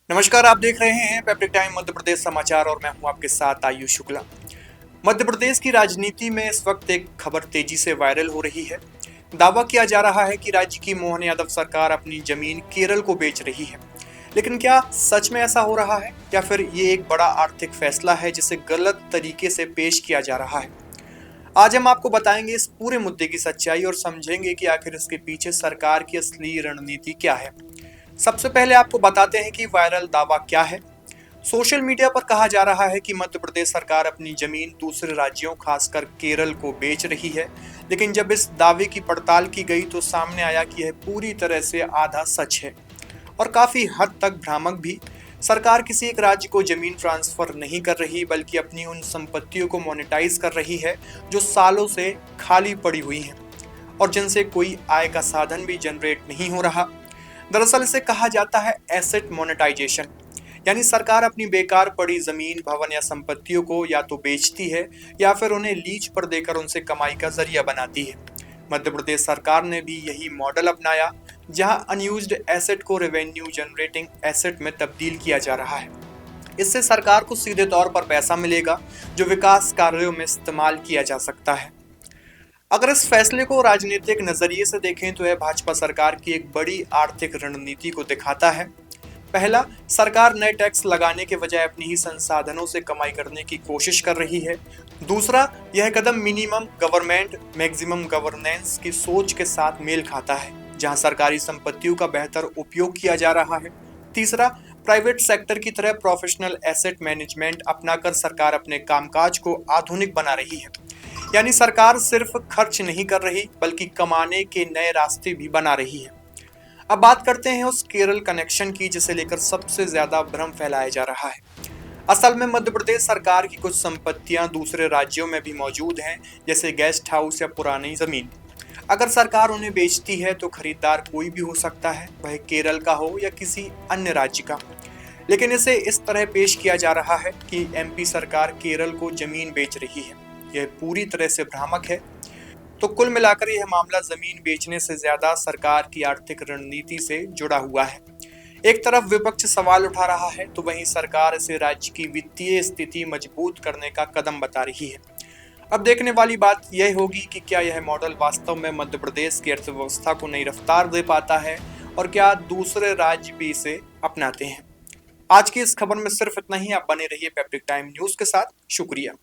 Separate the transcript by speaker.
Speaker 1: नमस्कार, आप देख रहे हैं पेप्टिक टाइम मध्य प्रदेश समाचार और मैं हूं आपके साथ आयुष शुक्ला। मध्य प्रदेश की राजनीति में इस वक्त एक खबर तेजी से वायरल हो रही है। दावा किया जा रहा है कि राज्य की मोहन यादव सरकार अपनी जमीन केरल को बेच रही है। लेकिन क्या सच में ऐसा हो रहा है या फिर ये एक बड़ा आर्थिक फैसला है जिसे गलत तरीके से पेश किया जा रहा है? आज हम आपको बताएंगे इस पूरे मुद्दे की सच्चाई और समझेंगे कि आखिर इसके पीछे सरकार की असली रणनीति क्या है। सबसे पहले आपको बताते हैं कि वायरल दावा क्या है। सोशल मीडिया पर कहा जा रहा है कि मध्य प्रदेश सरकार अपनी जमीन दूसरे राज्यों खासकर केरल को बेच रही है। लेकिन जब इस दावे की पड़ताल की गई तो सामने आया कि यह पूरी तरह से आधा सच है और काफी हद तक भ्रामक भी। सरकार किसी एक राज्य को जमीन ट्रांसफर नहीं कर रही बल्कि अपनी उन संपत्तियों को मोनेटाइज कर रही है जो सालों से खाली पड़ी हुई हैं और जिनसे कोई आय का साधन भी जनरेट नहीं हो रहा। दरअसल इसे कहा जाता है एसेट मोनेटाइजेशन, यानी सरकार अपनी बेकार पड़ी जमीन, भवन या संपत्तियों को या तो बेचती है या फिर उन्हें लीज पर देकर उनसे कमाई का जरिया बनाती है। मध्य प्रदेश सरकार ने भी यही मॉडल अपनाया, जहां अनयूज्ड एसेट को रेवेन्यू जनरेटिंग एसेट में तब्दील किया जा रहा है। इससे सरकार को सीधे तौर पर पैसा मिलेगा जो विकास कार्यों में इस्तेमाल किया जा सकता है। अगर इस फैसले को राजनीतिक नजरिए से देखें तो यह भाजपा सरकार की एक बड़ी आर्थिक रणनीति को दिखाता है। पहला, सरकार नए टैक्स लगाने के बजाय अपनी ही संसाधनों से कमाई करने की कोशिश कर रही है। दूसरा, यह कदम मिनिमम गवर्नमेंट मैक्सिमम गवर्नेंस की सोच के साथ मेल खाता है, जहां सरकारी संपत्तियों का बेहतर उपयोग किया जा रहा है। तीसरा, प्राइवेट सेक्टर की तरह प्रोफेशनल एसेट मैनेजमेंट अपनाकर सरकार अपने कामकाज को आधुनिक बना रही है। यानी सरकार सिर्फ खर्च नहीं कर रही बल्कि कमाने के नए रास्ते भी बना रही है। अब बात करते हैं उस केरल कनेक्शन की जिसे लेकर सबसे ज्यादा भ्रम फैलाया जा रहा है। असल में मध्य प्रदेश सरकार की कुछ संपत्तियां दूसरे राज्यों में भी मौजूद हैं, जैसे गेस्ट हाउस या पुरानी जमीन। अगर सरकार उन्हें बेचती है तो खरीदार कोई भी हो सकता है, वह केरल का हो या किसी अन्य राज्य का। लेकिन इसे इस तरह पेश किया जा रहा है कि एमपी सरकार केरल को जमीन बेच रही है। यह पूरी तरह से भ्रामक है। तो कुल मिलाकर यह मामला जमीन बेचने से ज्यादा सरकार की आर्थिक रणनीति से जुड़ा हुआ है। एक तरफ विपक्ष सवाल उठा रहा है तो वहीं सरकार इसे राज्य की वित्तीय स्थिति मजबूत करने का कदम बता रही है। अब देखने वाली बात यह होगी कि क्या यह मॉडल वास्तव में मध्य प्रदेश की अर्थव्यवस्था को नई रफ्तार दे पाता है और क्या दूसरे राज्य भी इसे अपनाते हैं। आज की इस खबर में सिर्फ इतना ही। आप बने रहिए पेप्टिक टाइम न्यूज के साथ। शुक्रिया।